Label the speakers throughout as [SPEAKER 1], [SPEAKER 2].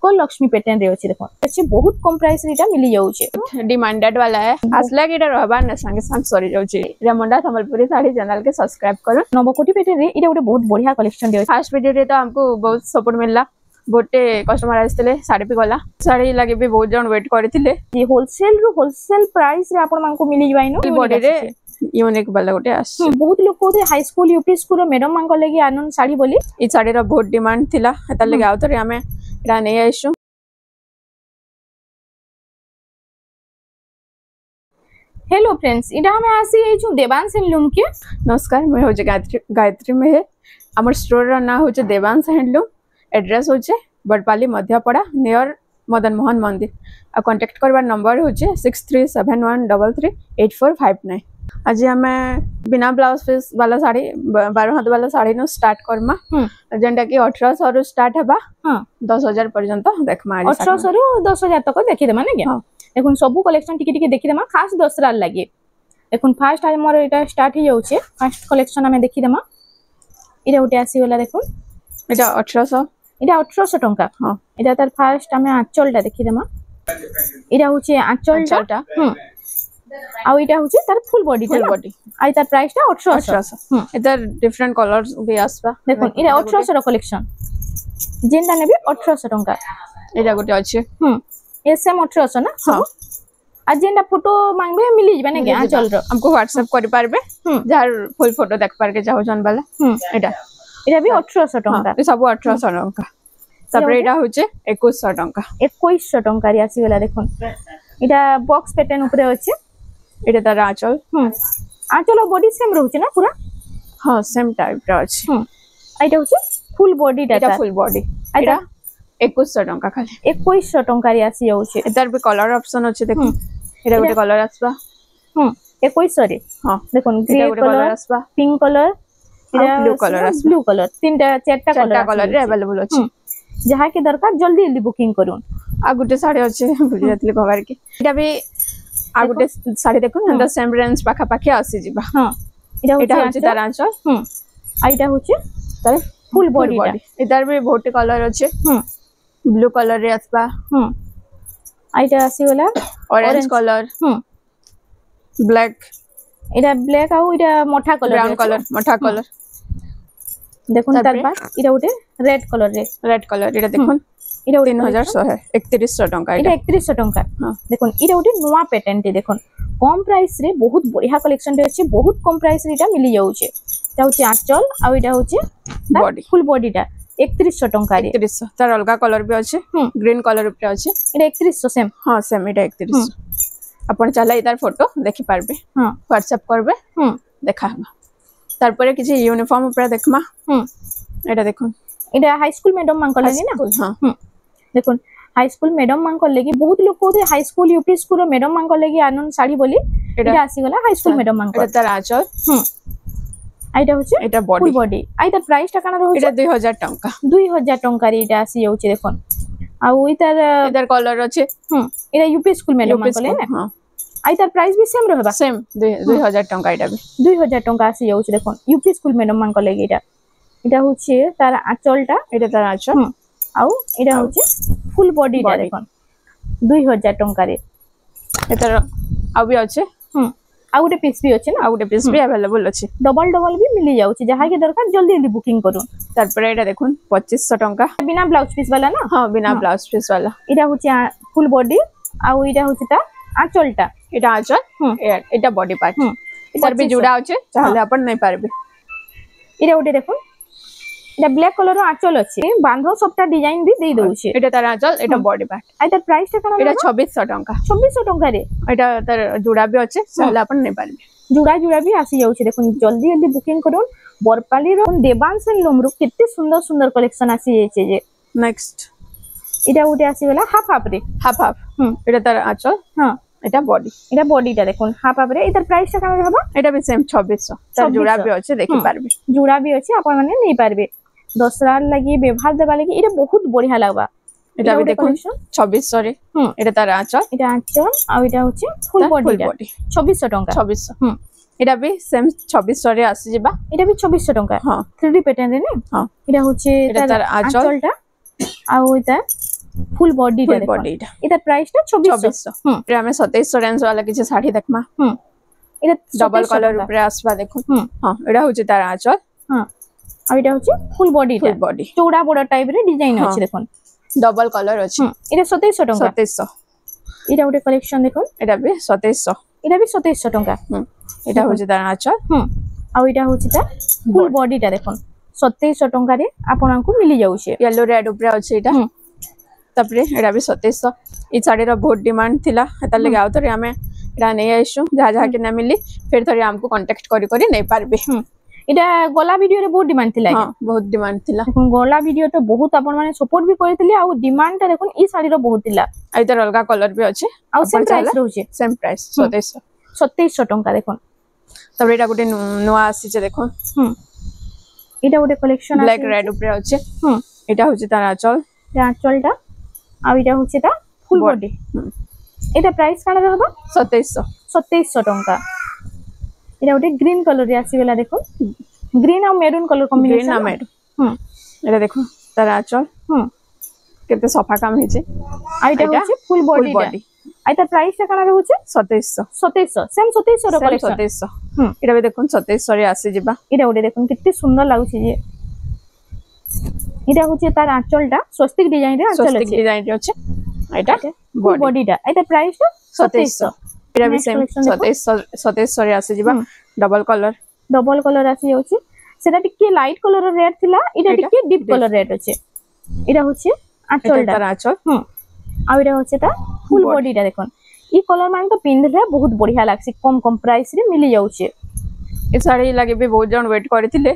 [SPEAKER 1] Utkal Lakshmi pattern रे अछि देखो अच्छे बहुत कम प्राइस रे इटा मिली जाउ छे
[SPEAKER 2] डिमांडेड वाला है असला के इटा रहबा न संगे संग सरी जाउ छे रेमुंडा संबलपुरी साड़ी चैनल के सब्सक्राइब करो
[SPEAKER 1] नवकोटी पैटर्न रे इटा गोटे बहुत बढ़िया कलेक्शन दे
[SPEAKER 2] फर्स्ट वीडियो रे तो हमको बहुत सपोर्ट मिलला गोटे कस्टमर आस्ते साड़ी भी गला साड़ी लगे भी बहुत जन वेट करथिले
[SPEAKER 1] ये होलसेल प्राइस रे आपण मानको मिली जबाई न
[SPEAKER 2] बॉडी रे यूनिक वाला गोटे आस
[SPEAKER 1] बहुत लोग को high school UP school madam मानको लगी आनन साड़ी बोली
[SPEAKER 2] ई साड़ी रो बहुत डिमांड थिला एता लगे आउतरे हमें एटा नै आइसु।
[SPEAKER 1] हेलो फ्रेंड्स इडा हमें आसी ए छु देवांश हैंडलूम के
[SPEAKER 2] नमस्कार मैं हो गायत्री में है हमर स्टोर रो ना हो देवांश हैंडलूम एड्रेस हो बड़पाली मध्यपड़ा नियर मदन मोहन मंदिर आ कांटेक्ट करबार नंबर हो 6371338459। आज हमें बिना ब्लाउज पीस वाला साड़ी 12 हाथ वाला साड़ी नो स्टार्ट करमा जेंटा कि 1800 रु स्टार्ट हबा 10000 पर्यंत देखमा
[SPEAKER 1] 1800 रु 10000 तक देखि देमा ने के देखुन सब कलेक्शन टिके टिके देखि देमा खास दसरा लागे देखुन फर्स्ट हमर एटा स्टार्ट ही जाउ छे फर्स्ट कलेक्शन हमें देखि देमा इरा उटे आसी वाला देखुन
[SPEAKER 2] एटा 1800
[SPEAKER 1] इटा 1800 टंका हां इटा तार फर्स्ट हमें आंचलटा देखि देमा इरा होचे आंचलटा आ इटा होचे तार फुल बॉडी आई तार प्राइस ता 1800
[SPEAKER 2] इधर डिफरेंट कलर्स भी आसबा
[SPEAKER 1] देखो इरा 1800 रो कलेक्शन जेनटा नेबे 1800 टंका
[SPEAKER 2] इरा गोटे अछि
[SPEAKER 1] ए सेम 1800 ना हां आ जेनटा फोटो मांगबे मिली जबे ने के आंचल रो हमको
[SPEAKER 2] व्हाट्सएप करि पारबे जार फुल फोटो देख पार के चाहो जन वाला इटा
[SPEAKER 1] इरा भी 1800 टंका
[SPEAKER 2] ए सब 1800 टंका तबरे इटा होचे 2100 टंका
[SPEAKER 1] 2100 टंका रे आसी वाला देखो इटा बॉक्स पैटर्न ऊपर अछि
[SPEAKER 2] इटा तार आंचल
[SPEAKER 1] आंचल बॉडी सेम रहउछ ना पूरा
[SPEAKER 2] हां सेम टाइप रा अछि
[SPEAKER 1] आइटा होछ फुल बॉडी डाटा
[SPEAKER 2] फुल बॉडी इटा 2100 टंका खाली
[SPEAKER 1] 2100 टंका रे आसी जाउछ
[SPEAKER 2] इधर भी कलर ऑप्शन अछि देखो इटा गोटे कलर आसबा
[SPEAKER 1] 2100 रे हां देखो ग्रे कलर
[SPEAKER 2] आसबा
[SPEAKER 1] पिंक कलर
[SPEAKER 2] ब्लू कलर
[SPEAKER 1] तीनटा चारटा कलर
[SPEAKER 2] रे अवेलेबल अछि
[SPEAKER 1] जहा के दरकार जल्दी जल्दी बुकिंग करूं
[SPEAKER 2] आ गुटे साड़ी अछि भूल जातले भगार के इटा भी आ गुटे साड़ी देखो अंदर सेम रेंज पाखा पाखे आसी जिबा
[SPEAKER 1] हां
[SPEAKER 2] इटा होछि तार आंचल
[SPEAKER 1] आ इटा होछि तार फुल बॉडी
[SPEAKER 2] इधर भी बहुत कलर अछि ब्लू कलर रे आसबा
[SPEAKER 1] आ इटा आसी वाला
[SPEAKER 2] ऑरेंज कलर ब्लैक
[SPEAKER 1] इटा ब्लैक आउ इटा मोठा कलर
[SPEAKER 2] ब्राउन कलर मोठा कलर
[SPEAKER 1] देखुन तार बा इटा उटे रेड कलर इटा देखुन इटा
[SPEAKER 2] 3100 है 3100 टंका
[SPEAKER 1] इटा 3100 टंका देखुन इटा उटे नवा पैटर्न टे देखुन कम प्राइस रे बहुत बढ़िया कलेक्शन रे अछि बहुत कम प्राइस रे इटा मिली जाउ छे इटा होचे आंचल आ इटा होचे
[SPEAKER 2] बॉडी
[SPEAKER 1] फुल बॉडी टा 3100 टंका रे
[SPEAKER 2] 3100 तार अलगा कलर भी अछि ग्रीन कलर ऊपर अछि
[SPEAKER 1] इटा 3100 सेम
[SPEAKER 2] हां सेम इटा 3100 अपन चला इधर फोटो देखि पारबे हां व्हाट्सएप करबे देखाबा तार परे किछि यूनिफॉर्म ऊपर देखमा एटा देखुन
[SPEAKER 1] इटा हाई स्कूल मैडम मांको लगी ना हां देखुन हाई स्कूल मैडम मांको लगी बहुत लोग को high school UP school madam मांको लगी आनन साड़ी बोली एटा आसी गला हाई स्कूल मैडम मांको
[SPEAKER 2] एटा तार आंचल
[SPEAKER 1] आइटा होचे
[SPEAKER 2] एटा बॉडी
[SPEAKER 1] आइ तार प्राइस टा काना रहउचे
[SPEAKER 2] एटा 2000 टंका
[SPEAKER 1] 2000 टंका रे इटा आसी जाउचे देखुन आ
[SPEAKER 2] इधर कलर अछि
[SPEAKER 1] एटा यूपी स्कूल मैडम मांको ले ना हां आई तार प्राइस भी सेम रहबा
[SPEAKER 2] सेम 2000 टंका इटा भी
[SPEAKER 1] 2000 टंका आसी जाउचे देखुन यूपी स्कूल मैडम मांको लगी इटा होचे तार आंचलटा
[SPEAKER 2] एटा तार आंचल
[SPEAKER 1] आउ एटा होचे फुल बॉडी टा देखुन 2000 टंका रे
[SPEAKER 2] एतर आ भी अछि
[SPEAKER 1] आ गुटे पीस भी अछि ना
[SPEAKER 2] आ गुटे पीस भी अवेलेबल अछि
[SPEAKER 1] डबल भी मिली जाउछि जहा के दरकार जल्दी जल्दी बुकिंग करू
[SPEAKER 2] तार पर एटा देखुन 2500 टंका
[SPEAKER 1] बिना ब्लाउज पीस वाला ना
[SPEAKER 2] हां बिना ब्लाउज पीस वाला
[SPEAKER 1] एटा होछि फुल बॉडी आउ एटा होछि ता आंचलटा
[SPEAKER 2] एटा आंचल एटा बॉडी पार्ट इधर भी जुड़ा अछि चाहले अपन नै पारबे
[SPEAKER 1] एटा उटे देखो एटा ब्लैक कलर रो आंचल अछि बांधो सबटा डिजाइन भी दे दउ छै
[SPEAKER 2] एटा तार आंचल एटा बॉडी पार्ट
[SPEAKER 1] आइ तार प्राइस ता कना
[SPEAKER 2] एटा 2600 टंका
[SPEAKER 1] 2600 टंका रे
[SPEAKER 2] एटा तार जुड़ा भी अछि चाहले अपन नै पारबे
[SPEAKER 1] जुड़ा भी आसी जाउ छै देखुन जल्दी जल्दी बुकिंग करूं बरपाली रो देवांश हैंडलूम रो केते सुंदर सुंदर कलेक्शन आसी जाय छै जे
[SPEAKER 2] नेक्स्ट
[SPEAKER 1] एटा उटे आसी वाला हाफ रे
[SPEAKER 2] हाफ एटा तार आंचल हां एटा बॉडी टा देखुन हाफ रे इधर प्राइस ता कना रहबा एटा भी सेम 2600 तार जुड़ा भी अछि देखि पारबे
[SPEAKER 1] जुड़ा भी अछि अपन माने नै पारबे दसरा लगी व्यवहार देबा लगी इटा बहुत बढ़िया लागबा
[SPEAKER 2] एटा भी देखुन 2600 रे एटा तार आंचल
[SPEAKER 1] आ एटा होचे फुल बॉडी 2600 टंका
[SPEAKER 2] 2600 एटा भी सेम 2600 रे आसी जिबा
[SPEAKER 1] एटा भी 2600 टंका हां 3D पैटर्न रे ने हां एटा होचे
[SPEAKER 2] तार आंचलटा
[SPEAKER 1] आ एटा ফুল বডিটা
[SPEAKER 2] ফুল
[SPEAKER 1] দেখুন
[SPEAKER 2] বডিটা
[SPEAKER 1] এটার প্রাইসটা 2400
[SPEAKER 2] 2400 এর আমি 2700 রেঞ্জ वाला কিছু শাড়ি দেখমা
[SPEAKER 1] এটা
[SPEAKER 2] ডবল
[SPEAKER 1] 2700
[SPEAKER 2] কলর
[SPEAKER 1] টাকা।
[SPEAKER 2] উপরে আসবা দেখুন হ্যাঁ এটা হচ্ছে তার আঁচল
[SPEAKER 1] হ্যাঁ আর এটা হচ্ছে ফুল বডিটা
[SPEAKER 2] ফুল বডি
[SPEAKER 1] চৌড়া বড় টাইপের ডিজাইন
[SPEAKER 2] হ্যাঁ।
[SPEAKER 1] আছে দেখুন
[SPEAKER 2] ডবল কলর আছে
[SPEAKER 1] এটা 2700 টাকা
[SPEAKER 2] 2700
[SPEAKER 1] এটা ଗୋଟେ কলেকশন দেখুন
[SPEAKER 2] এটা বি 2700
[SPEAKER 1] এটা ବି 2700 টাকা
[SPEAKER 2] এটা হচ্ছে তার আঁচল
[SPEAKER 1] ଆଉ ଏଇଟା ହଉଛି ତା ফুল বডিটা দেখুন 2700 ଟଙ୍କାରେ ଆପଣଙ୍କୁ ମିଳି ଯାଉଛି
[SPEAKER 2] येलो रेड উপরে আছে এটা তারপরে এটা বি 2700 এই শাড়ির বহুত ডিমান্ড থিলা তার লাগি আউ থরে আমি এটা নেই আইসু যাহা যাহা কি না মিলি ফের থরে আমকু কন্টাক্ট করি করি নেই পারবে
[SPEAKER 1] এটা গলা ভিডিওরে বহুত ডিমান্ড ଥିଲା
[SPEAKER 2] হ্যাঁ বহুত ডিমান্ড থিলা
[SPEAKER 1] দেখুন গলা ভিডিও তো বহুত আপন মানে সপোর্ট ବି କରିଥିଲେ ଆଉ ডিমান্ডটা দেখুন এই শাড়ির বহুত ଥିଲା
[SPEAKER 2] আর এটার অলগা কলর বি আছে
[SPEAKER 1] ଆଉ ସେମ ପ୍ରାଇସ୍ ରହୁଛି
[SPEAKER 2] সেম প্রাইস 2700
[SPEAKER 1] 2700 ଟଙ୍କା দেখুন
[SPEAKER 2] তারপরে এটা গোটে নয়া আসিছে দেখুন
[SPEAKER 1] এটা ଗୋଟେ কলেকশন আছে
[SPEAKER 2] ব্ল্যাক রেড উপরে আছে এটা হচ্ছে তার আঁচল
[SPEAKER 1] এটা আঁচলটা ଆଉ এটা হচ্ছে তা ফুল বডি এটা প্রাইস কাଣା रहबा 2700 ଟଙ୍କା এটা ଗୋଟେ গ্রিন কলর রে আসিগলা দেখুন গ্রিন আর মেরুন কলর
[SPEAKER 2] গ্রিন
[SPEAKER 1] কম্বিনেশন
[SPEAKER 2] আর মেরুন এটা দেখুন তার আঁচল কেতে সফা কাম হইছে
[SPEAKER 1] আর এটা হচ্ছে ফুল বডি আর এটা প্রাইসটা কাଣା রহুছে 2700 সেম 2700 র কলেকশন
[SPEAKER 2] 2700 এটা বি দেখুন 2700 রে আসি যিবা
[SPEAKER 1] এটা ওটা দেখুন কেতে সুন্দর লাগুছে যে এটা হচ্ছে তার আঁচলটা স্বস্তিক ডিজাইন রে আঁচল
[SPEAKER 2] স্বস্তিক
[SPEAKER 1] আছে
[SPEAKER 2] ডিজাইন রে আছে এটা
[SPEAKER 1] ফুল বডিটা এটা প্রাইসটা 2700
[SPEAKER 2] এটা বি
[SPEAKER 1] Next
[SPEAKER 2] সেম
[SPEAKER 1] collection দেখুন।
[SPEAKER 2] 2700 রে আসি যিবা ডাবল কলর
[SPEAKER 1] ডবল কলর আসি যাচ্ছে সেটা টিকে লাইট কলর রেড ଥିଲା এটা টিকে ডিপ কলর রেড আছে এটা হচ্ছে
[SPEAKER 2] এটা
[SPEAKER 1] আঁচলটা
[SPEAKER 2] তার আঁচল
[SPEAKER 1] আর এটা হচ্ছে তা ফুল বডিটা দেখুন এই কলর মানে তো পিন্ধলে বহুত বঢ়িয়া লাগছে কম কম প্রাইস রে মিলি যাচ্ছে
[SPEAKER 2] ଏ ଶାଢୀ ଲାଗି ବି ବହୁତ ଜଣ ୱେଟ୍ କରିଥିଲେ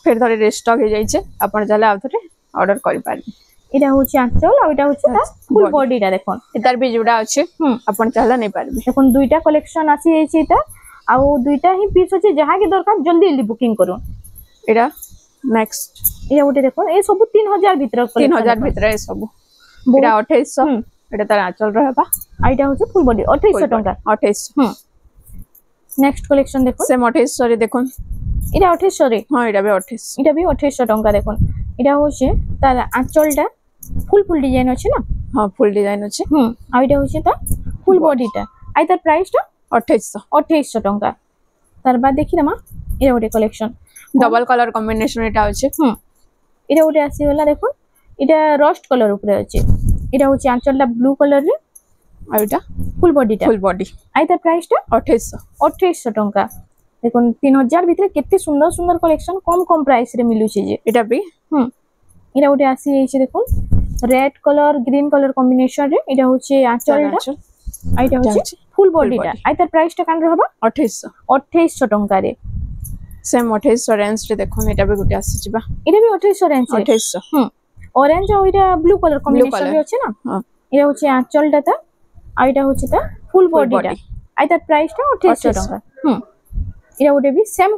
[SPEAKER 2] ଫେର ଥରେ ରିଷ୍ଟକ୍ ହେଇଯାଇଛି ଆପଣ ଚାହିଁଲେ ଆଉ ଥରେ ଅର୍ଡର କରିପାରିବେ
[SPEAKER 1] এটা হচ্ছে আঁচল আর এটা হচ্ছে তা ফুল বডিটা দেখুন
[SPEAKER 2] এটার ବି ଯୋଉଟା ଅଛି ଆପଣ ଚାହିଁଲେ ନେଇପାରିବେ
[SPEAKER 1] দেখুন দুইটা কলেকশন আসি যাইছে এটা ଆଉ দুইটা হি পিস আছে যাহা কি দরকার জলদি জলদি বুকিং করুন
[SPEAKER 2] ଏଇଟା ନେକ୍ସଟ
[SPEAKER 1] এটা ওটা দেখুন এই ସବୁ 3000 ভিতর
[SPEAKER 2] 3000 ଭିତରେ ଏ ସବୁ ଏଇଟା 2800 ଏଇଟା ତାର ଆঁଚଲ ରହିବା
[SPEAKER 1] আর এটা হচ্ছে ফুল বডি 2800 টাকা
[SPEAKER 2] 2800
[SPEAKER 1] নেক্সট কলেকশন দেখুন
[SPEAKER 2] সেম 2800 রে দেখুন
[SPEAKER 1] এটা 2800 রে
[SPEAKER 2] হ্যাঁ এটা ବି 2800
[SPEAKER 1] এটা भी 2800 টাকা দেখুন এটা হচ্ছে তার আঁচলটা ফুল ফুল ডিজাইন আছে না
[SPEAKER 2] হ্যাঁ ফুল ডিজাইন আছে
[SPEAKER 1] আর এটা হচ্ছে তা ফুল বডিটা আর তার প্রাইসটা
[SPEAKER 2] 2800
[SPEAKER 1] টাকা তার বাদ দেখি না মা এটা ওটা কালেকশন
[SPEAKER 2] ডবল কালার কম্বিনেশন এটা আছে
[SPEAKER 1] এটা ওটা আসি গলা দেখুন এটা রস্ট কালার উপরে আছে এটা হচ্ছে আঁচলটা ব্লু কালার রে
[SPEAKER 2] আর এটা
[SPEAKER 1] ফুল বডিটা
[SPEAKER 2] ফুল বডি
[SPEAKER 1] আর তার প্রাইসটা 2800 টাকা দেখুন 3000 ভিতরে কেতে সুন্দর সুন্দর কালেকশন কম কম প্রাইস রে মিলুছে যে
[SPEAKER 2] এটা भी
[SPEAKER 1] এটা ওটা আসি যাইছে দেখুন red colour green colour combination রে এটা হচ্ছে আঁচলটা আর এটা হচ্ছে ফুল বডিটা আর তার প্রাইসটা কান रहबा 2800 টাকা রে
[SPEAKER 2] সেম 2800 রেঞ্জ রে দেখুন এটা भी গুটি আসি যিবা
[SPEAKER 1] এটা भी 2800 রেঞ্জ
[SPEAKER 2] 2800
[SPEAKER 1] অরেঞ্জ আর এটা ব্লু কালার কম্বিনেশন রে আছে না এটা হচ্ছে আঁচলটা তা আর এটা হচ্ছে তা ফুল বডিটা আর তার প্রাইসটা 2800 টাকা এটা ওটা भी সেম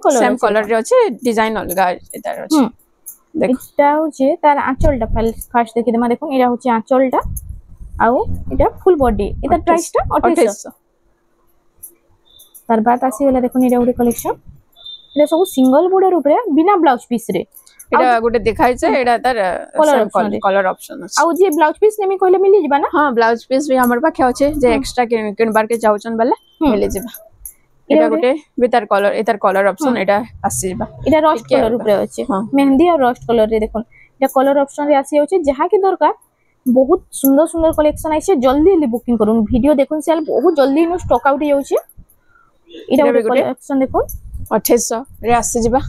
[SPEAKER 1] কালার
[SPEAKER 2] রে আছে ডিজাইন অলগা এটার আছে দেখো
[SPEAKER 1] এটা হচ্ছে তার আঁচলটা ফার্স্ট দেখি দেমা দেখুন এটা হচ্ছে আঁচলটা আর এটা ফুল বডি এটার প্রাইসটা 2800 তার বাদ আসি গলা দেখুন এটা ওটা কালেকশন এটা সব সিঙ্গল বর্ডার উপরে বিনা ব্লাউজ পিস রে
[SPEAKER 2] এটা গোটে দেখাইছে এটা তার কলর অপশন আছে
[SPEAKER 1] আর যে ব্লাউজ পিস নেমি কইলে মিলি যাবা না
[SPEAKER 2] হ্যাঁ ব্লাউজ পিস भी हमर पाखे আছে যে এক্সট্রা কিনবার के যাউচন বালা মিলি যাবা এটা গোটে বিতার কলর এটার কলর অপশন এটা আসি যাবা
[SPEAKER 1] এটা রস্ট কলর উপরে আছে মেহেন্দি আর রস্ট কলর রে দেখুন এটা কলর অপশন রে আসি যাচ্ছে যাহা কি দরকার বহুত সুন্দর সুন্দর কালেকশন আইছে জলদি জলদি বুকিং করুন ভিডিও দেখুন সেল বহুত জলদি ইনো স্টক আউট হই যাচ্ছে এটা কালেকশন দেখুন
[SPEAKER 2] 2800 রে আসি যাবা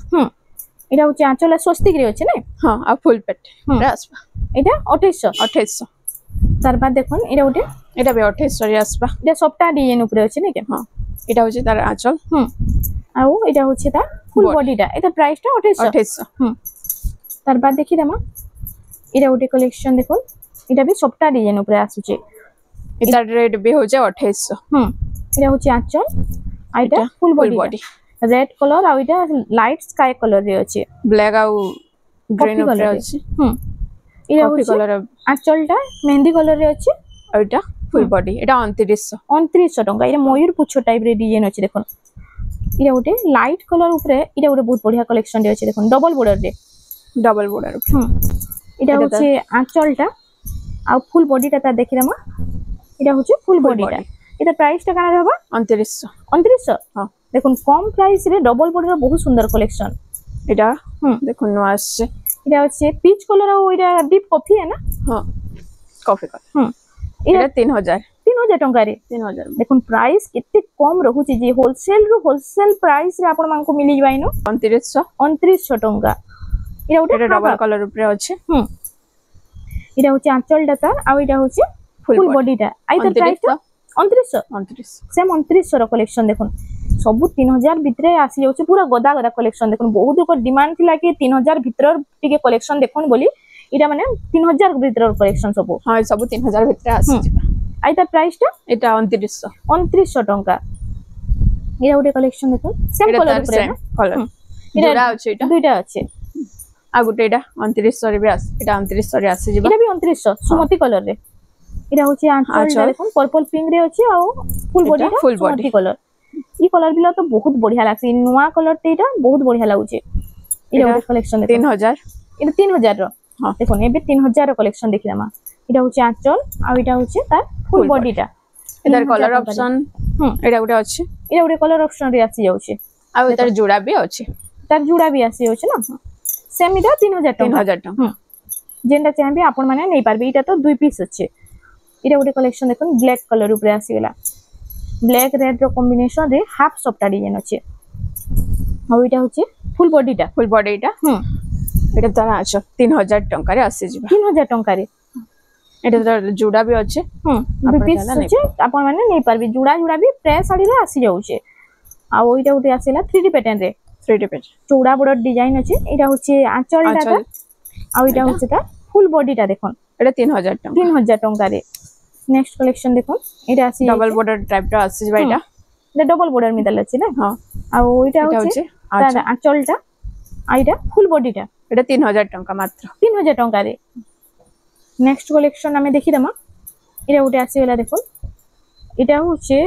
[SPEAKER 1] এটা হচ্ছে আঁচলে স্বস্তিক রে আছে না
[SPEAKER 2] হ্যাঁ আর ফুল পেট রে আসবা
[SPEAKER 1] এটা 2800 তার বাদ দেখুন এটা ওটা
[SPEAKER 2] এটা भी 2800 রে আসবা
[SPEAKER 1] এটা সবটা ডিজাইন উপরে আছে নাকি
[SPEAKER 2] হ্যাঁ এটা হচ্ছে তার আঁচল
[SPEAKER 1] আর এটা হচ্ছে তার ফুল বডিটা এটা প্রাইসটা 2800 তার বাদ দেখি দেমা এটা ওটা কালেকশন দেখুন এটা भी সবটা ডিজাইন উপরে আসুছে
[SPEAKER 2] এটার রেট भी হচ্ছে 2800
[SPEAKER 1] এটা হচ্ছে আঁচল আর এটা ফুল বডি রেড কালার আর এটা লাইট স্কাই কালার রে আছে
[SPEAKER 2] ব্ল্যাক আর গ্রিন উপরে আছে
[SPEAKER 1] এটা হচ্ছে কালার আঁচলটা মেহেন্দি কালার রে আছে
[SPEAKER 2] আর এটা ফুল বডি এটা 2900
[SPEAKER 1] টাকা এটা ময়ূর পুচ্ছ টাইপ রে ডিজাইন আছে দেখুন এটা ওটে লাইট কালার উপরে এটা ওটে বহুত বঢ়িয়া কালেকশন রে আছে দেখুন ডবল বর্ডার রে
[SPEAKER 2] ডাবল বর্ডার
[SPEAKER 1] এটা হচ্ছে আঁচলটা आ फुल बॉडीटा ता देखि देमा इटा होचे फुल बॉडीटा इटा प्राइसटा काना रहबा
[SPEAKER 2] 2900
[SPEAKER 1] 2900
[SPEAKER 2] हां
[SPEAKER 1] देखुन कम प्राइस रे डबल बॉडीर बहुत सुंदर कलेक्शन
[SPEAKER 2] एटा देखो नो आसे
[SPEAKER 1] इटा होचे पीच कलर और इटा डीप कॉफी है ना
[SPEAKER 2] हां कॉफी कलर इटा 3000
[SPEAKER 1] टंका रे
[SPEAKER 2] 3000
[SPEAKER 1] देखुन प्राइस केते कम रहूची जे होलसेल प्राइस रे आपण मानको मिली जबाइनो 2900 टंका इटा उटे
[SPEAKER 2] डबल कलर ऊपर अछि
[SPEAKER 1] इटा होचे आंचल डाटा आ इटा होचे फुल बॉडीटा आई तर प्राइस 2900 सेम 2900 रो कलेक्शन देखुन सब 3000 भितरे आसी जाउचे पूरा गदा गदा कलेक्शन देखुन बहुत लोग डिमांड थिला कि 3000 भितर टिके कलेक्शन देखुन बोली इटा माने 3000 भितर कलेक्शन सब
[SPEAKER 2] हां सब 3000 भितरे आसी
[SPEAKER 1] आई तर प्राइस टा
[SPEAKER 2] एटा 2900
[SPEAKER 1] टंका इटा उटे कलेक्शन देखुन सेम कलर ऊपर
[SPEAKER 2] कलर जोड़ा अछि एटा
[SPEAKER 1] दुइटा अछि
[SPEAKER 2] आ गुटे एटा 2900 रे भी आसी एटा 2900 रे आसी जिबा
[SPEAKER 1] इटा भी 2900 सुमति कलर रे इटा होची आंचल देखुन पर्पल पिंक रे अछि आ फुल बॉडी
[SPEAKER 2] फुल बॉडी
[SPEAKER 1] सुमति कलर ई कलर बिला तो बहुत बढ़िया लागसी नुवा कलर तेटा बहुत बढ़िया लागुचे इटा उटे कलेक्शन
[SPEAKER 2] 3000
[SPEAKER 1] इटा 3000 रो हां देखुन एबे 3000 रो कलेक्शन देखिलामा इटा होची आंचल आ इटा होची तार फुल बॉडीटा
[SPEAKER 2] इधर कलर ऑप्शन एटा गुटे अछि
[SPEAKER 1] इटा गुटे कलर ऑप्शन रे आसी जाउचे
[SPEAKER 2] आ इधर जोड़ा भी अछि
[SPEAKER 1] तार जुड़ा भी आसी जाउचे ना सेम इटा 3000
[SPEAKER 2] टंका
[SPEAKER 1] जेंडा चाहबे आपण माने नै पारबे इटा तो दुई पीस अछि इटा गुटे कलेक्शन देखुन ब्लैक कलर ऊपर आसी गेला ब्लैक रेड रो कॉम्बिनेशन रे हाफ सॉफ्ट डिजाइन अछि आ इटा होचे फुल बॉडीटा एटा
[SPEAKER 2] तार आछ 3000 टंका रे आसी जिबा
[SPEAKER 1] 3000 टंका रे
[SPEAKER 2] एटा जोड़ा भी अछि
[SPEAKER 1] दुई पीस अछि आपण माने नै पारबे जुड़ा भी प्रेस साड़ी रे आसी जाउचे आ इटा गुटे आसीला 3D पैटर्न रे
[SPEAKER 2] 3D पैटर्न
[SPEAKER 1] चौड़ा बड़ डिजाइन अछि एटा होचे आंचल डाटा आ इटा होचे ता फुल बॉडीटा देखुन
[SPEAKER 2] एटा 3000
[SPEAKER 1] टंका रे नेक्स्ट कलेक्शन देखुन एटा आसी
[SPEAKER 2] डबल बॉर्डर टाइप रा आसी जिबा एटा
[SPEAKER 1] डबल बॉर्डर मिदल अछि ना
[SPEAKER 2] हां
[SPEAKER 1] आ इटा होचे तार आंचलटा आ इटा फुल बॉडीटा
[SPEAKER 2] एटा 3000 टंका मात्र
[SPEAKER 1] 3000 टंका रे नेक्स्ट कलेक्शन हमें देखि दमा इटा उटे आसी गेला देखुन इटा होचे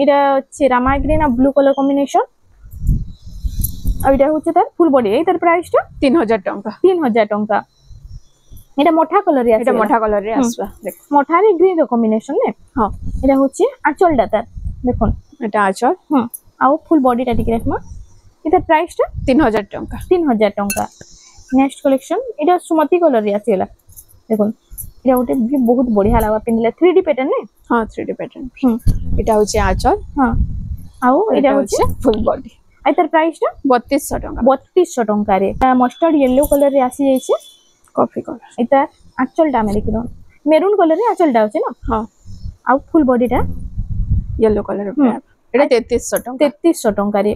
[SPEAKER 1] इटा छै रामा ग्रीन आ ब्लू कलर कॉम्बिनेशन आ इटा होचे तार फुल बॉडी ए तार प्राइस टा
[SPEAKER 2] 3000 टंका
[SPEAKER 1] एटा मोठा कलर रे
[SPEAKER 2] आसबा देख
[SPEAKER 1] मोठा रे ग्रीन रो कॉम्बिनेशन ने
[SPEAKER 2] हां
[SPEAKER 1] एटा होचे आंचल डाटा देखुन
[SPEAKER 2] एटा आंचल
[SPEAKER 1] आ फुल बॉडी टा टिक रखमा इटा प्राइस टा
[SPEAKER 2] 3000 टंका
[SPEAKER 1] नेक्स्ट कलेक्शन इटा सुमति कलर रे आसीला देखुन इटा उटे भी बहुत बढ़िया लागबा पिनले 3D पैटर्न ने
[SPEAKER 2] हां 3D पैटर्न एटा होचे आंचल
[SPEAKER 1] हां आउ इटा होचे
[SPEAKER 2] फुल बॉडी
[SPEAKER 1] आई तार प्राइस टा 3200 टंका रे मस्टर्ड येलो कलर रे आसी जाइछे
[SPEAKER 2] कॉफी कलर
[SPEAKER 1] इता आंचल टा में लिखिदो मेरून कलर रे आंचल टा होचे ना
[SPEAKER 2] हां
[SPEAKER 1] आउ फुल बॉडी टा
[SPEAKER 2] येलो कलर रे एटा 3300
[SPEAKER 1] टंका रे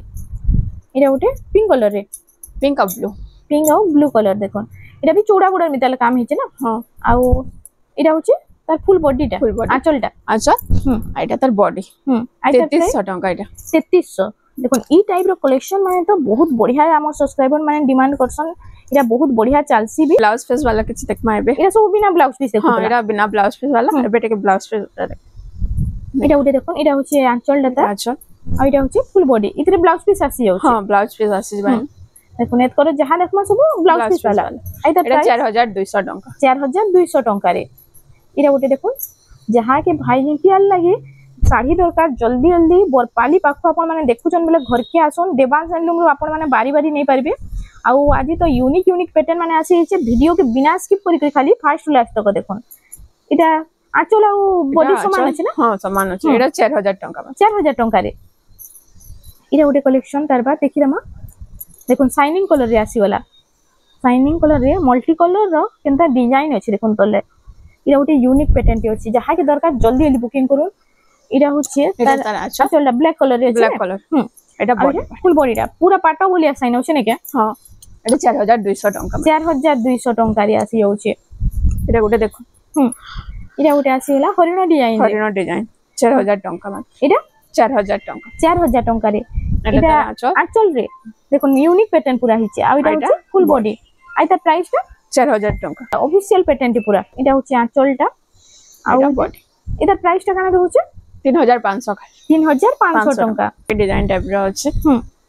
[SPEAKER 1] इटा उटे पिंक कलर रे पिंक और ब्लू कलर देखो इटा भी चौड़ा बड़ मिताल काम हिचे ना
[SPEAKER 2] हां
[SPEAKER 1] आउ इटा होचे तार फुल बॉडीटा आंचलटा
[SPEAKER 2] एटा तार बॉडी 3300 टंका एटा
[SPEAKER 1] 3300 देखो ई टाइप रो कलेक्शन माने तो बहुत बढ़िया हमर सब्सक्राइबर माने डिमांड करसन इटा बहुत बढ़िया चालसी भी
[SPEAKER 2] ब्लाउज पीस वाला किछ देखमा एबे
[SPEAKER 1] इटा सब बिना ब्लाउज पीस देखो
[SPEAKER 2] हां एटा बिना ब्लाउज पीस वाला एबे टेके ब्लाउज पीस
[SPEAKER 1] इटा उटे देखो इटा होचे आंचल डाटा
[SPEAKER 2] अच्छा
[SPEAKER 1] आ इटा होचे फुल बॉडी इतरे ब्लाउज पीस आसी जाउ
[SPEAKER 2] हां ब्लाउज पीस आसी जबाइन
[SPEAKER 1] देखो नेत करो जहां देखमा सब ब्लाउज पीस वाला आइता
[SPEAKER 2] एटा 4200 टंका
[SPEAKER 1] 4200 टंका रे इटा उटे देखो जहां के भाई निकियाल लागे साड़ी दरकार जल्दी जल्दी बरपाली पाखो आपण माने देखुचन बेले घर के आसन देवांश हैंडलूम रो आपण माने बारी बारी नहीं पारबे आउ आज तो यूनिक पैटर्न माने आसी छे वीडियो के बिना स्किप करी खाली फास्ट लास्ट तक देखन इटा आंचल आउ बॉडी समान अछि ना
[SPEAKER 2] हां समान अछि एटा 4000
[SPEAKER 1] टंका रे इटा उटे कलेक्शन तार बाद देखि दमा देखुन शाइनिंग कलर रे आसी वाला शाइनिंग कलर रे मल्टी कलर रो केनता डिजाइन अछि देखुन तले इटा उटे यूनिक पैटर्न टे अछि जहां के दरकार जल्दी जल्दी बुकिंग करू इटा होचे तार आंचल ब्लैक कलर रे
[SPEAKER 2] ब्लैक कलर एटा बॉडी
[SPEAKER 1] फुल बॉडीटा पूरा पाटा बोली आसाइन होचे ने के
[SPEAKER 2] हां एटा 4200 टंका
[SPEAKER 1] 4200 टंका रे आसी होचे
[SPEAKER 2] एटा गुटे देखो
[SPEAKER 1] इटा उटे आसी होला हरिण डिजाइन
[SPEAKER 2] 4000 टंका मात्र
[SPEAKER 1] इटा
[SPEAKER 2] 4000
[SPEAKER 1] टंका रे इटा आंचल रे देखो यूनिक पैटर्न पूरा हिचे आ इटा होचे फुल बॉडी आइता प्राइस टा
[SPEAKER 2] 4000 टंका
[SPEAKER 1] ऑफिशियल पैटर्न टी पूरा इटा होचे आंचल टा
[SPEAKER 2] आ बॉडी
[SPEAKER 1] इटा प्राइस टा काना होचे
[SPEAKER 2] 3500
[SPEAKER 1] टंका
[SPEAKER 2] डिजाइन टाइप रो अछि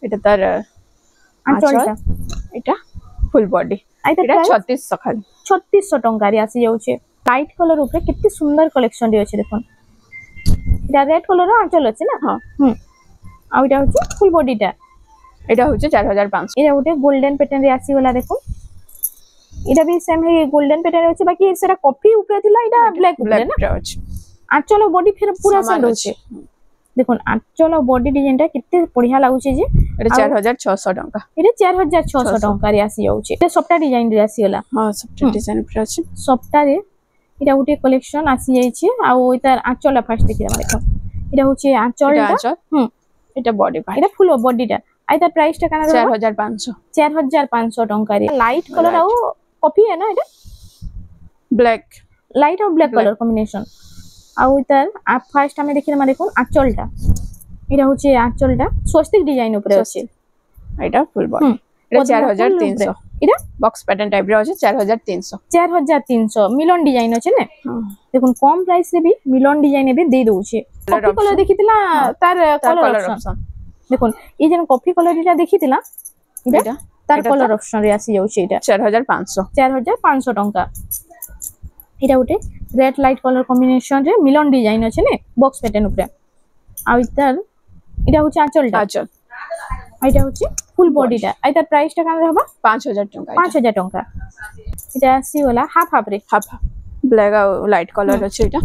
[SPEAKER 2] एटा तार
[SPEAKER 1] आंचल
[SPEAKER 2] एटा फुल बॉडी
[SPEAKER 1] आइता
[SPEAKER 2] एटा 3600 खाली
[SPEAKER 1] 3600 टंका रे आसी जाउचे लाइट कलर ऊपर कितनी सुंदर कलेक्शन रे अछि देखो इटा रेड कलर आंचल अछि ना
[SPEAKER 2] हां
[SPEAKER 1] आ इटा होछि फुल बॉडीटा
[SPEAKER 2] एटा होचे 4500
[SPEAKER 1] इटा गोटे गोल्डन पैटर्न रे आसी गला देखो इटा भी सेम है गोल्डन पैटर्न रे अछि बाकी सेरा कॉफी ऊपर थिला इटा ब्लैक ऊपर ना
[SPEAKER 2] रे अछि
[SPEAKER 1] आंचल बॉडी फिर पूरा सेम रहछि देखो आंचल बॉडी डिजाइन टा कितने बढ़िया लागुछि जे
[SPEAKER 2] एटा 4600 टंका
[SPEAKER 1] इटा 4600 टंका रे आसी जाउछि इटा सप्ता डिजाइन रे आसी गला
[SPEAKER 2] हां सब डिजाइन पर अछि
[SPEAKER 1] सप्ता रे इटा गोटे कलेक्शन आसी जाई छै आ इतार आंचल फर्स्ट देखि देखो इटा होछि आंचल
[SPEAKER 2] एटा बॉडी पार्ट
[SPEAKER 1] इटा फुल बॉडी टा आ इतार प्राइस टा काना 4500 टंका रे लाइट कलर आ कॉफी है ना इटा
[SPEAKER 2] ब्लैक
[SPEAKER 1] लाइट और ब्लैक कलर कॉम्बिनेशन आ इतार फर्स्ट हमें देखि देखो आंचल टा इटा होछि आंचल टा स्वस्तिक डिजाइन ऊपर अछि
[SPEAKER 2] एटा फुल बॉडी एटा 4300
[SPEAKER 1] इटा
[SPEAKER 2] बॉक्स पैटर्न टाइप रे अछि
[SPEAKER 1] 4300 मिलन डिजाइन अछि ने देखो कम प्राइस रे भी मिलन डिजाइन भी दे दोछे कॉफी कलर देखितला तार कलर ऑप्शन देखो ई जन कॉफी कलर इटा देखितला इटा तार कलर ऑप्शन रे आसी जाउछे इटा 4500 टंका इटा उठे रेड लाइट कलर कॉम्बिनेशन रे मिलन डिजाइन अछि ने बॉक्स पैटर्न ऊपर आ इतार इटा होछि आंचल टा आइटा होछि फुल बॉडी टा आइता प्राइस टा कान रहबा
[SPEAKER 2] 5000 टंका
[SPEAKER 1] 5000 टंका इटा आसी वाला हाफ हाफ रे
[SPEAKER 2] हाफ ब्लैक आ लाइट कलर अछि इटा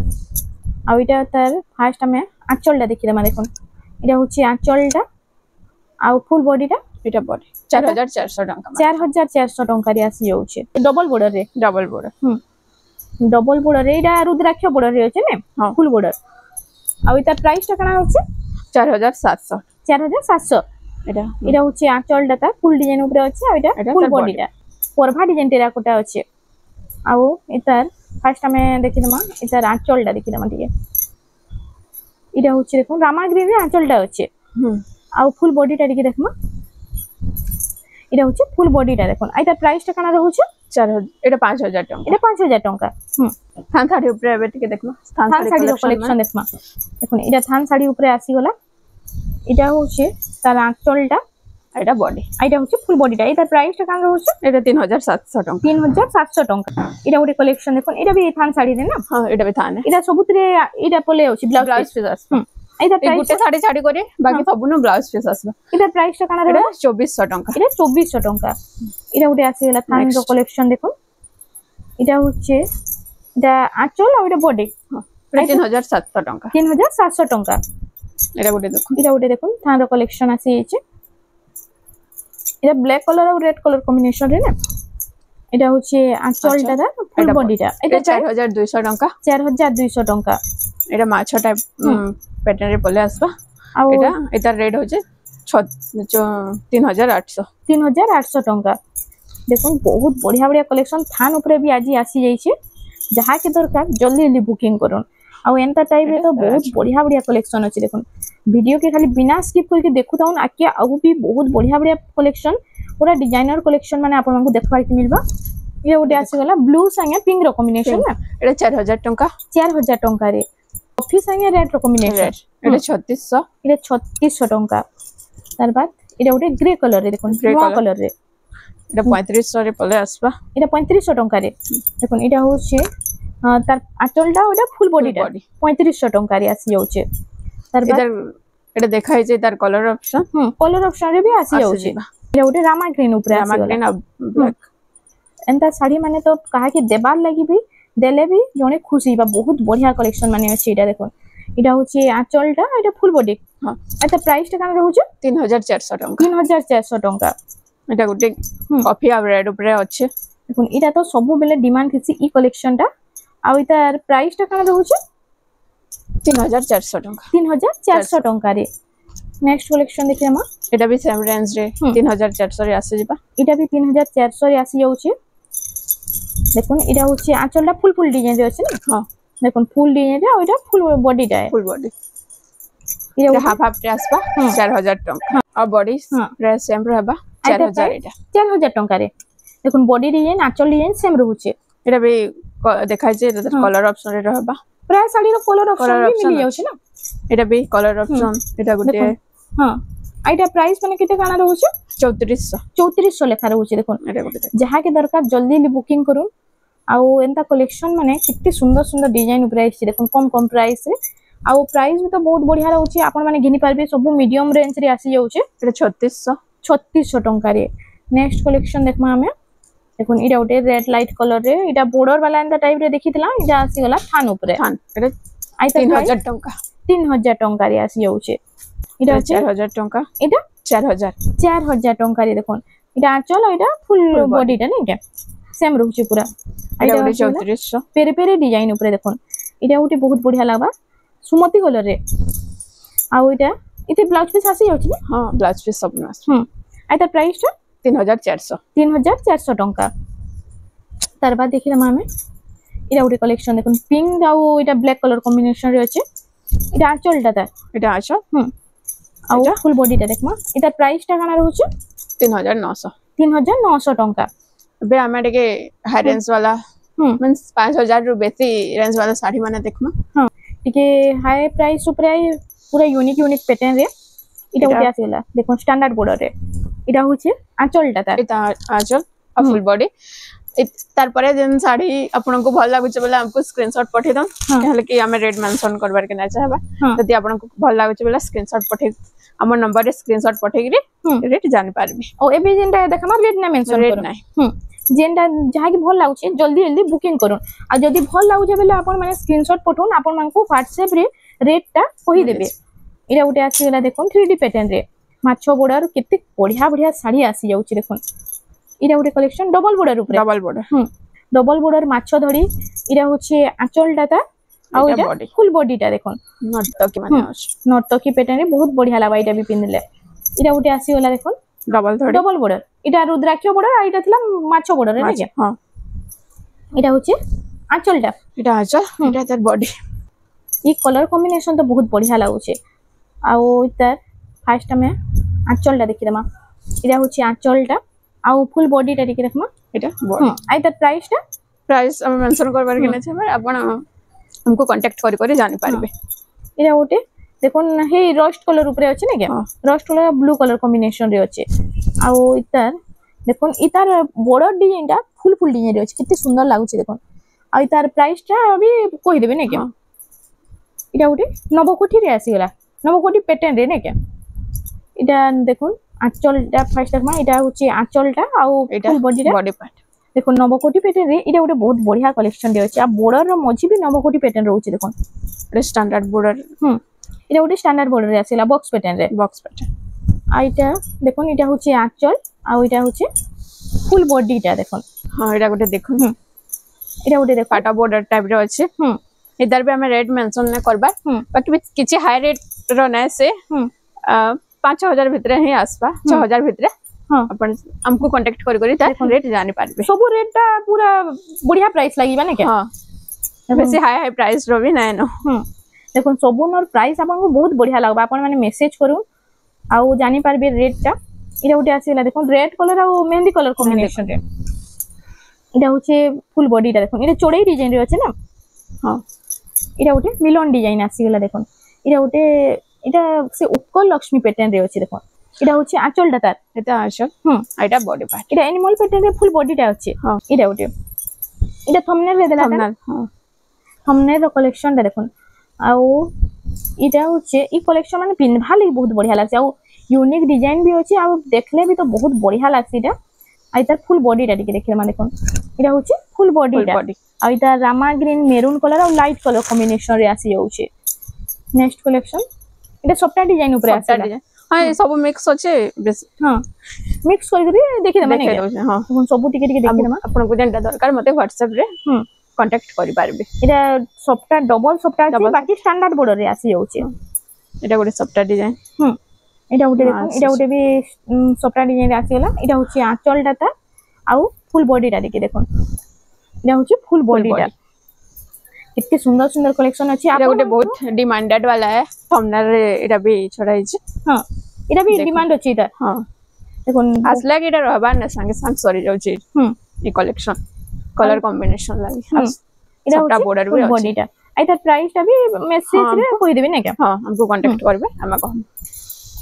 [SPEAKER 1] आ इटा तार फर्स्ट हमें आंचल टा देखि दमा देखो इटा होछि आंचल टा आ फुल बॉडी टा
[SPEAKER 2] इटा बॉडी 4400 टंका
[SPEAKER 1] 4400 टंका रे आसी जाउछे डबल बॉर्डर डबल बॉर्डर रे इटा रुद्राक्ष बॉर्डर रे अछि ने फुल बॉर्डर आ इता प्राइस टा काना होछि 4700 इटा होछि आंचल टा फुल डिजाइन ऊपर अछि आ इटा फुल बॉडी टा परभा डिजाइन टेरा कोटा अछि आ इतार फर्स्ट हमें देखि दमा इतार आंचल टा देखि दमा ठीक है इटा होछि देखो रामा ग्रीन रे आंचल टा अछि आ फुल बॉडी टा देखि देखमा इटा होछि फुल बॉडी टा देखो आइता प्राइस टा काना रहउछि
[SPEAKER 2] 4000 एटा 5000 टंका
[SPEAKER 1] इटा 5000 टंका
[SPEAKER 2] थान साड़ी ऊपर एबे टिके देखमा
[SPEAKER 1] थान साड़ी कलेक्शन देखमा देखो इटा थान साड़ी ऊपर आसी गला इटा होछि तार आंचल टा
[SPEAKER 2] एटा बॉडी
[SPEAKER 1] आइटा होछि फुल बॉडी टा इटा प्राइस टा कान रहउछि
[SPEAKER 2] एटा 3700 टंका
[SPEAKER 1] 3700 टंका इटा गोटे कलेक्शन देखो इटा भी थान साड़ी रे ना
[SPEAKER 2] हां एटा भी थान है
[SPEAKER 1] इटा सबुतरे इटा पले होछि ब्लाउज
[SPEAKER 2] पीस आस इटा प्राइस गुटे साड़ी साड़ी करे बाकी सब न ब्लाउज पीस आसबा
[SPEAKER 1] इटा प्राइस टा काना रे
[SPEAKER 2] 2400 टंका
[SPEAKER 1] इटा 2400 टंका इटा गोटे आसी गला थान रो कलेक्शन देखो इटा होछि इटा आंचल आ इटा बॉडी
[SPEAKER 2] 3700 टंका
[SPEAKER 1] 3700 टंका
[SPEAKER 2] इटा गोटे देखो
[SPEAKER 1] थान रो कलेक्शन आसी छै इटा ब्लैक कलर और रेड कलर कॉम्बिनेशन रे ना इटा होछि आंचल टा फुल बॉडी टा
[SPEAKER 2] इटा 4200 टंका
[SPEAKER 1] 4200 टंका
[SPEAKER 2] इटा माछा टाइप पैटर्न रे पले आसबा इटा रेड होचे 3800
[SPEAKER 1] टंका देखो बहुत बढ़िया बढ़िया कलेक्शन थान ऊपर भी आज आसी जाई छे जहा के दरकार जल्दी जल्दी बुकिंग करन आ एंता टाइप रे तो बहुत बढ़िया बढ़िया कलेक्शन अछि देखो वीडियो के खाली बिना स्किप करके देखु ताउन आके आगु भी बहुत बढ़िया बढ़िया कलेक्शन पूरा डिजाइनर कलेक्शन माने आपन को देखबा के मिलबा ये उडे आसी गला ब्लू संगे पिंक रो कॉम्बिनेशन ना
[SPEAKER 2] एटा 4000 टंका
[SPEAKER 1] रे कॉफी संगे रेड रो कॉम्बिनेशन
[SPEAKER 2] एटा 3600
[SPEAKER 1] एटा 3600 टंका तार बाद एटा उडे ग्रे कलर रे देखो ग्रे कलर रे
[SPEAKER 2] एटा 3500 रे पले आसबा
[SPEAKER 1] एटा 3500 टंका रे देखो एटा होचे तार आंचलटा ओटा फुल बॉडी टा 3500 टंका रे आसी जाउचे तार बाद
[SPEAKER 2] एटा देखाइ जे तार कलर ऑप्शन
[SPEAKER 1] रे भी आसी जाउचे एटा ओटे रामा ग्रीन ऊपर आसी
[SPEAKER 2] रामा ग्रीन ब्लैक
[SPEAKER 1] एंता साड़ी माने तो काहे के देबार लागि भी देले भी जने खुशी बा बहुत बढ़िया कलेक्शन माने अछि एटा देखो एटा होचे आंचलटा एटा फुल बॉडी हां एटा प्राइस टा कान रहउचे
[SPEAKER 2] 3400 टंका
[SPEAKER 1] 3400 टंका
[SPEAKER 2] एटा गुटे कॉफी आ रेड ऊपर अछि
[SPEAKER 1] देखो एटा तो सब बेले डिमांड किसी ई कलेक्शन टा आ इतार प्राइस टा कान रहउचे
[SPEAKER 2] 3400 टंका
[SPEAKER 1] 3400 टंका रे नेक्स्ट कलेक्शन देखिए हम
[SPEAKER 2] एटा भी सेम रेंज रे 3400 रे आसी जिबा
[SPEAKER 1] एटा भी 3400 रे आसी जाउचे देखो एटा होचे आंचलटा फुल डिजाइन रे अछि ना हां देखो फुल डिजाइन रे आ एटा फुल बॉडी टा है
[SPEAKER 2] फुल बॉडी एटा हाफ हाफ रे आसबा 4000 टंका और बॉडी रे सेम रहबा 4000 एटा
[SPEAKER 1] 4000 टंका रे देखो बॉडी डिजाइन आंचल डिजाइन सेम रहउचे
[SPEAKER 2] एटा भी देखाइ जे कलर ऑप्शन रे रहबा
[SPEAKER 1] प्राय साड़ी रो कलर ऑप्शन भी मिल जाउचे ना
[SPEAKER 2] एटा भी कलर ऑप्शन एटा गुटे
[SPEAKER 1] हां आइटा प्राइस माने केते काना रहउचे
[SPEAKER 2] 3400
[SPEAKER 1] लेखा रहउचे देखो
[SPEAKER 2] एटा गुटे
[SPEAKER 1] जहा के दरकार जल्दी बुकिंग करू आउ एंता कलेक्शन माने कितने सुंदर सुंदर डिजाइन ऊपर आइछि देखो कम कम प्राइस रे आउ प्राइस भी तो बहुत बढ़िया रहउछि आपण माने घिनि पारबे सब मीडियम रेंज रे आसी जाउछे
[SPEAKER 2] एटा 3600
[SPEAKER 1] टंका रे नेक्स्ट कलेक्शन देखमा हमें देखो इडा उटे रेड लाइट कलर रे इडा बॉर्डर वाला एंता टाइप रे देखितला इडा आसी गला थान ऊपर
[SPEAKER 2] थान एटा
[SPEAKER 1] आई
[SPEAKER 2] 3000 टंका
[SPEAKER 1] 3000 टंका रे आसी जाउछे इडा
[SPEAKER 2] 4000 टंका
[SPEAKER 1] इडा 4000 टंका रे देखो इडा आंचल इडा फुल बॉडी टा नहीं के सेम रहउछि पूरा
[SPEAKER 2] एटा 3400
[SPEAKER 1] पेरे पेरे डिजाइन ऊपर देखो इडा उटे बहुत बढ़िया लागबा सुमति कलर रे आउ इटा इते ब्लाउज पीस आसी जाउछि ने
[SPEAKER 2] हां ब्लाउज पीस सब नास
[SPEAKER 1] आई तार प्राइस टा
[SPEAKER 2] 3400
[SPEAKER 1] टंका तार बाद देखि हम इडा उटे कलेक्शन देखो पिंक आउ इटा ब्लैक कलर कॉम्बिनेशन रे अछि इडा आंचल टा
[SPEAKER 2] एटा आंचल
[SPEAKER 1] आउ फुल बॉडी टा देखमा इता प्राइस टा काना रहउछि
[SPEAKER 2] 3900
[SPEAKER 1] टंका
[SPEAKER 2] बे हमें के हाई रेंज वाला मींस 5000 रु बेसी रेंज वाला साड़ी माने देखमा
[SPEAKER 1] हां टिके हाई प्राइस ऊपर आई पूरा यूनिक पैटर्न रे इटा उटे आसीला देखो स्टैंडर्ड बॉर्डर रे इटा होछि आंचल टा तार
[SPEAKER 2] इता आंचल फुल बॉडी तार परे जेन साड़ी आपन को भल लागुछ बोले हमको स्क्रीनशॉट पठे दम कहले कि हमें रेट मेंशन करबार के ना चाहबा यदि आपन को भल लागुछ बोले स्क्रीनशॉट पठे हमर नंबर रे स्क्रीनशॉट पठे रे रेट जानि पारबी
[SPEAKER 1] ओ एबे जेनटा देखमा रेट ना मेंशन
[SPEAKER 2] रेट नाही
[SPEAKER 1] जेनटा जहा कि भल लागुछ जल्दी जल्दी बुकिंग करूँ आ जदि भल लागुछ बेले आपन माने स्क्रीनशॉट पठौन आपन मान को WhatsApp रे रेट टा कहि देबे इरा उटे आसी गला देखोन 3D पैटर्न रे माछो बॉर्डर कितने बढ़िया बढ़िया साड़ी आसी जाउछि देखोन इरा उटे कलेक्शन डबल बॉर्डर माछो धड़ी इरा होछि आंचल डाटा आ इरा फुल बॉडी टा देखोन नर्तकी पैटर्न रे बहुत बढ़िया लागबा इटा भी पिनले इरा उटे आसी गला देखोन डबल बॉर्डर इटा रुद्राक्ष बॉर्डर आ इटा थिला माछो बॉर्डर रे हां इटा होछि आंचल टा
[SPEAKER 2] इटा आंचल इटा तार बॉडी
[SPEAKER 1] ई कलर कॉम्बिनेशन तो बहुत बढ़िया लागुछे आ इतार फर्स्ट में आंचल टा देखि देमा इरा होछि आंचल टा आ फुल बॉडी टा देखि देखमा
[SPEAKER 2] इटा बॉडी
[SPEAKER 1] आई तार प्राइस
[SPEAKER 2] हम मेंशन करबार के ना छै अपन हमको कांटेक्ट करी जानि पारबे
[SPEAKER 1] इरा ओटे देखोन हे रस्ट कलर ऊपर अछि ने के rust colour blue colour combination रे अछि आ इतार देखोन इतार बॉर्डर डिजाइन टा फुल डिजाइन रे अछि कितने सुंदर लागुछे देखोन आ इतार प्राइस टा अभी कहि देबे ने के इटा उटे नवकोठी रे आसी गला नवकोठी पैटर्न रे ने के इटा देखोन आंचल टा फर्स्ट देखमा इटा होची आंचल टा आ फुल बॉडी
[SPEAKER 2] पार्ट
[SPEAKER 1] देखो नवकोठी पैटर्न रे इटा उटे बहुत बढ़िया कलेक्शन रे अछि आ बॉर्डर रो मझी भी नवकोठी पैटर्न रहउछि देखोन
[SPEAKER 2] रे स्टैंडर्ड बॉर्डर
[SPEAKER 1] इटा उटे स्टैंडर्ड बॉर्डर रे आसीला बॉक्स पैटर्न आ इटा देखोन इटा होची आंचल आ इटा होची फुल बॉडी टा देखोन
[SPEAKER 2] हां इटा उटे देखोन
[SPEAKER 1] इटा उटे देखो
[SPEAKER 2] पाटा बॉर्डर टाइप रे अछि इधर भी हमें रेट मेंशन नहीं करबा बाकी किछि हाई रेट रो नै से 5000 भितरे ही आसबा 6000 भितरे अपन हमको कांटेक्ट करी रेट जानि पारबे
[SPEAKER 1] सब रेट टा पूरा बढ़िया प्राइस लागिबा ने के
[SPEAKER 2] हां वैसे हाई प्राइस रो भी नै न
[SPEAKER 1] देखो सबनर प्राइस आपन को बहुत बढ़िया लागबा अपन माने मेसेज करू आ जानि पारबे रेट टा इरा उटे आसीला देखो रेड कलर आ मेहंदी कलर कॉम्बिनेशन रे इरा होचे फुल बॉडी टा देखो इरा चोड़ई डिजाइन रे अछि ना हां इरा उटे मिलन डिजाइन आसी गला देखो इरा उटे इटा से उत्कल लक्ष्मी पैटर्न रे अछि देखो इटा होछि आंचल टा तार
[SPEAKER 2] एटा आंचल एटा बॉडी पार्ट
[SPEAKER 1] इटा एनिमल पैटर्न रे फुल बॉडी टा अछि इटा उटे इटा थंबनेल रे देला
[SPEAKER 2] हां
[SPEAKER 1] थंबनेल रो कलेक्शन टा देखो आ इटा होछि ई कलेक्शन माने पिनभा लागि बहुत बढ़िया लागछ आ यूनिक डिजाइन भी अछि आ देखले भी तो बहुत बढ़िया लागछ इटा आ इतार फुल बॉडी टा देखि माने देखो इटा होछि फुल बॉडी टा आ इटा रामा ग्रीन मेरून कलर और लाइट कलर कॉम्बिनेशन रे आसी जाउछे नेक्स्ट कलेक्शन इटा सबटा डिजाइन ऊपर आसी
[SPEAKER 2] हां ये सब मिक्स होचे
[SPEAKER 1] हां मिक्स करके देखि दे माने हां सब टिके टिके देखि दे अपन
[SPEAKER 2] को जेंटा दरकार मते WhatsApp रे कांटेक्ट करि पारबे
[SPEAKER 1] इटा सबटा डबल सबटा अछि बाकी स्टैंडर्ड बॉर्डर रे आसी जाउछे
[SPEAKER 2] इटा गोटे सबटा डिजाइन
[SPEAKER 1] इटा उटे देखो इटा उटे भी सबटा डिजाइन रे आसी गला इटा होछि आंचल डाटा आ फुल बॉडी टा देखो इटा होछि फुल बॉडी टा कितने सुंदर सुंदर कलेक्शन अछि
[SPEAKER 2] इटा गोटे बहुत डिमांडेड वाला है थंबनेल रे इटा भी छड़ाई छी
[SPEAKER 1] हां इटा भी डिमांड अछि इटा
[SPEAKER 2] हां देखो असला के इटा रहबा न संगे संग सरी जाउ छी ई कलेक्शन कलर कॉम्बिनेशन लागी
[SPEAKER 1] इटा सबटा बॉर्डर भी बॉडी टा आइता प्राइस टा भी मैसेज रे कहि देबे ने के
[SPEAKER 2] हां हमको कांटेक्ट करबे हम कहम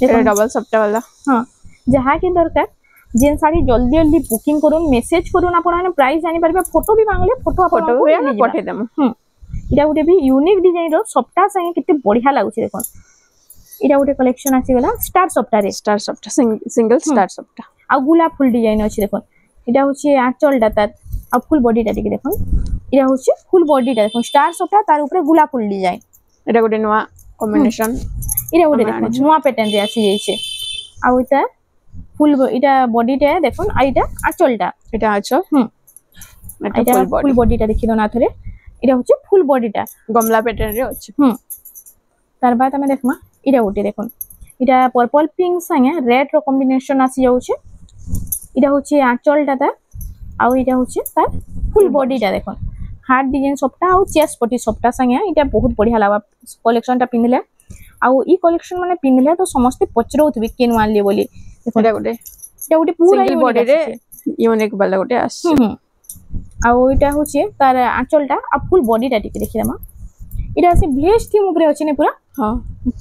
[SPEAKER 2] इटा डबल सबटा वाला
[SPEAKER 1] हां जहा के दरकार जेन साड़ी जल्दी जल्दी बुकिंग करूँ मेसेज करूँ आपण प्राइस जानी पारबे फोटो भी मांगले फोटो
[SPEAKER 2] फोटो भी हम पठे देम
[SPEAKER 1] इटा गोटे भी यूनिक डिजाइन रो सप्ताह संगे कितने बढ़िया लागुछ देखो इटा गोटे कलेक्शन आसी गला स्टार सप्ताह
[SPEAKER 2] सिंगल स्टार सप्ताह
[SPEAKER 1] आ गुलाब फुल डिजाइन अछि देखो इटा होछि आंचलटा तार आ फुल बॉडीटा टिके देखो इटा होछि फुल बॉडीटा देखो स्टार सप्ताह तार ऊपर गुलाब फुल डिजाइन
[SPEAKER 2] एटा गोटे नवा कॉम्बिनेशन
[SPEAKER 1] इटा गोटे देखो नवा पैटर्न रे आसी जाइछे आ इटा फुल इटा बॉडीटा देखो आ इटा आंचलटा
[SPEAKER 2] एटा आचल
[SPEAKER 1] इटा फुल बॉडीटा देखि दो ना थरे इटा होछि फुल बॉडीटा
[SPEAKER 2] गमला पैटर्न रे अछि
[SPEAKER 1] तार बाद हमें देखमा इटा गोटे देखो इटा पर्पल पिंक संगे रेड रो कॉम्बिनेशन आसी जाउछे इटा होछि आंचलटा ता आ इटा होछि तार फुल बॉडीटा देखो हार्ट डिजाइन सप्ताह आ चेस्ट पट्टी सप्ताह संगे इटा बहुत बढ़िया लागा कलेक्शनटा पिनले आ ई कलेक्शन माने पिनले तो समस्त पचरौथबे केन वाली बोली देखो इटा गोटे पूरा
[SPEAKER 2] सिंगल बॉडी रे यूनिक वाला गोटे आस
[SPEAKER 1] आ इटा होछि तार आंचलटा आ फुल बॉडीटा टिके देखिरामा इटा से ब्लेज थीम ऊपर अछि ने पूरा
[SPEAKER 2] हां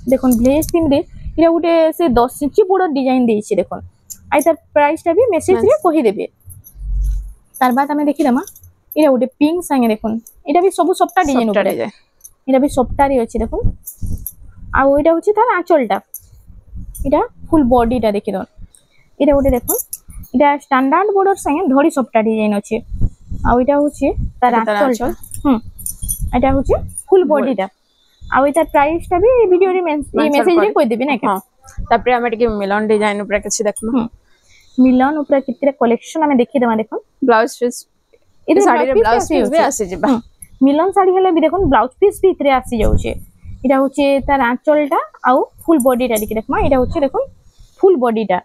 [SPEAKER 1] देखो ब्लेज थीम रे इटा गोटे से 10 इंच बड़ डिजाइन देछि देखो आई तार प्राइसटा भी मेसेज रे कहि देबे तार बाद हमें देखिरामा इटा गोटे पिंक संगे देखो इटा भी सब सप्ताह डिजाइन ऊपर इटा भी सप्ताह रे अछि देखो आ इटा होछि तार आंचलटा इटा फुल बॉडीटा देखि दो इटा गोटे देखो इटा स्टैंडर्ड बॉर्डर संगे धड़ी सप्ताह डिजाइन अछि आ इटा होछि तार आंचलटा एटा होछि फुल बॉडीटा आ इटा प्राइसटा भी वीडियो रे मेसेज रे कोइ देबे ना
[SPEAKER 2] हां तापरे हमें के मिलन डिजाइन ऊपर किछि देखमा
[SPEAKER 1] मिलन ऊपर कितरे कलेक्शन हमें देखि देमा देखो
[SPEAKER 2] ब्लाउज पीस इधर साड़ी रे ब्लाउज पीस भी आसी जेबा
[SPEAKER 1] मिलन साड़ी हले भी देखो ब्लाउज पीस भी इतरे आसी जाउछे इटा होछि तार आंचलटा आ फुल बॉडीटा देखि देखमा इटा होछि देखो फुल बॉडीटा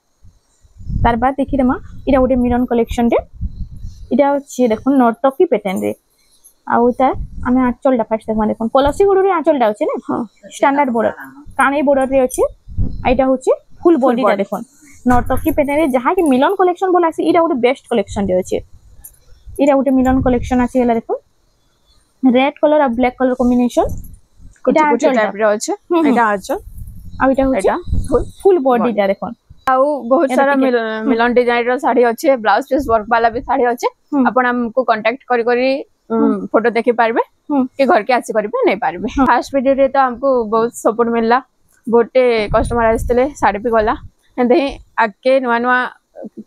[SPEAKER 1] तार बाद देखि देमा इटा गोटे मिलन कलेक्शन रे इटा होछि देखो नर्तकी पैटर्न रे आ उता हमें आंचलटा फर्स्ट देखमा देखो पॉलिसी गुडो रे आंचलटा होछि ना हां स्टैंडर्ड बॉर्डर काने बॉर्डर रे अछि आइटा होछि फुल बॉडीटा देखो नर्तकी पैटर्न रे जहा कि मिलन कलेक्शन बोला आसी इटा गोटे बेस्ट कलेक्शन रे अछि इटा गोटे मिलन कलेक्शन आसी गेला देखो रेड कलर आ ब्लैक कलर कॉम्बिनेशन
[SPEAKER 2] इटा आंचल टाइप रे अछि इटा आंचल
[SPEAKER 1] आ इटा होछि फुल बॉडीटा देखो
[SPEAKER 2] आउ बहुत सारा मिलन डिजाइन रो साड़ी अछि ब्लाउज पीस वर्क वाला भी साड़ी अछि आपण हमको कांटेक्ट करी फोटो देखि पारबे के घर के आसी करबे नहीं पारबे फर्स्ट वीडियो रे तो हमको बहुत सपोर्ट मिलला बहुते कस्टमर आस्ते साड़ी भी गला एंदे आके नवा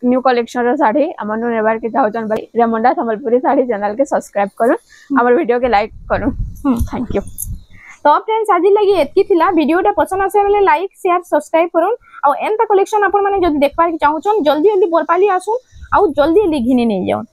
[SPEAKER 2] न्यू कलेक्शन रो साड़ी हमन नेबार के चाहचन भाई रेमंडा संबलपुरी साड़ी चैनल के सब्सक्राइब करू हमर वीडियो के लाइक करू थैंक यू
[SPEAKER 1] तो फ्रेंड्स आज लगी एतकी थिला वीडियोटा पसंद आसे बेले लाइक शेयर सब्सक्राइब करूँ आ एंता कलेक्शन आपण माने जदी देखबार के चाहचन जल्दी जल्दी बरपाली आसुन आ जल्दी जल्दी घिनी नहीं जाऊन।